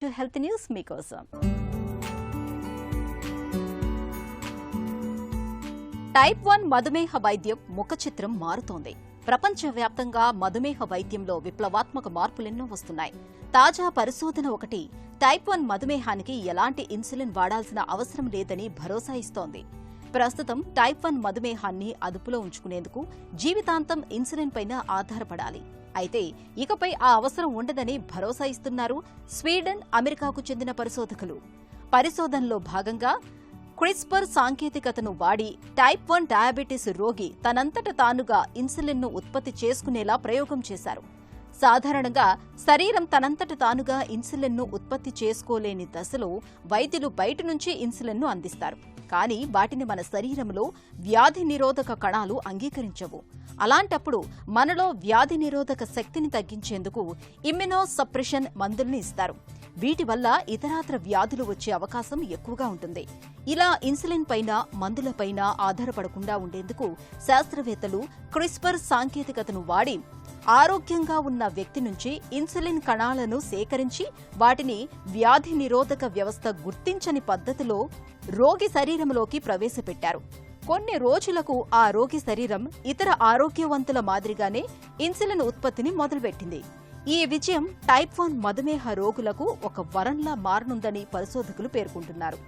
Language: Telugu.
హెల్త్ న్యూస్ మీకోసం. టైప్ 1 మధుమేహ వైద్యం ముఖ చిత్రం మారుతోంది. ప్రపంచవ్యాప్తంగా మధుమేహ వైద్యంలో విప్లవాత్మక మార్పులెన్నో వస్తున్నాయి. తాజా పరిశోధన ఒకటి టైప్ 1 మధుమేహానికి ఎలాంటి ఇన్సులిన్ వాడాల్సిన అవసరం లేదని భరోసా ఇస్తోంది. ప్రస్తుతం టైప్ 1 మధుమేహాన్ని అదుపులో ఉంచుకునేందుకు జీవితాంతం ఇన్సులిన్ పైన ఆధారపడాలి. అయితే ఇకపై ఆ అవసరం ఉండదని భరోసా ఇస్తున్నారు స్వీడన్, అమెరికాకు చెందిన పరిశోధకులు. పరిశోధనలో భాగంగా క్రిస్పర్ సాంకేతికతను వాడి టైప్ 1 డయాబెటీస్ రోగి తనంతట తానుగా ఇన్సులిన్ను ఉత్పత్తి చేసుకునేలా ప్రయోగం చేశారు. సాధారణంగా శరీరం తనంతట తానుగా ఇన్సులిన్ను ఉత్పత్తి చేసుకోలేని దశలో వైద్యులు బయట నుంచి ఇన్సులిన్ను అందిస్తారు. కానీ వాటిని మన శరీరంలో వ్యాధి నిరోధక కణాలు అంగీకరించవు. అలాంటప్పుడు మనలో వ్యాధి నిరోధక శక్తిని తగ్గించేందుకు ఇమ్యునో సప్రెషన్ మందుల్ని ఇస్తారు. వీటి వల్ల ఇతరాత్ర వ్యాధులు వచ్చే అవకాశం ఎక్కువగా ఉంటుంది. ఇలా ఇన్సులిన్ పైన, మందులపైన ఆధారపడకుండా ఉండేందుకు శాస్త్రవేత్తలు క్రిస్పర్ సాంకేతికతను వాడి ఆరోగ్యంగా ఉన్న వ్యక్తి నుంచి ఇన్సులిన్ కణాలను సేకరించి వాటిని వ్యాధి నిరోధక వ్యవస్థ గుర్తించని పద్ధతిలో రోగి శరీరంలోకి ప్రవేశపెట్టారు. కొన్ని రోజులకు ఆ రోగి శరీరం ఇతర ఆరోగ్యవంతుల మాదిరిగానే ఇన్సులిన్ ఉత్పత్తిని మొదలుపెట్టింది. ఈ విజయం టైప్ 1 మధుమేహ రోగులకు ఒక వరంలా మారనుందని పరిశోధకులు పేర్కొంటున్నారు.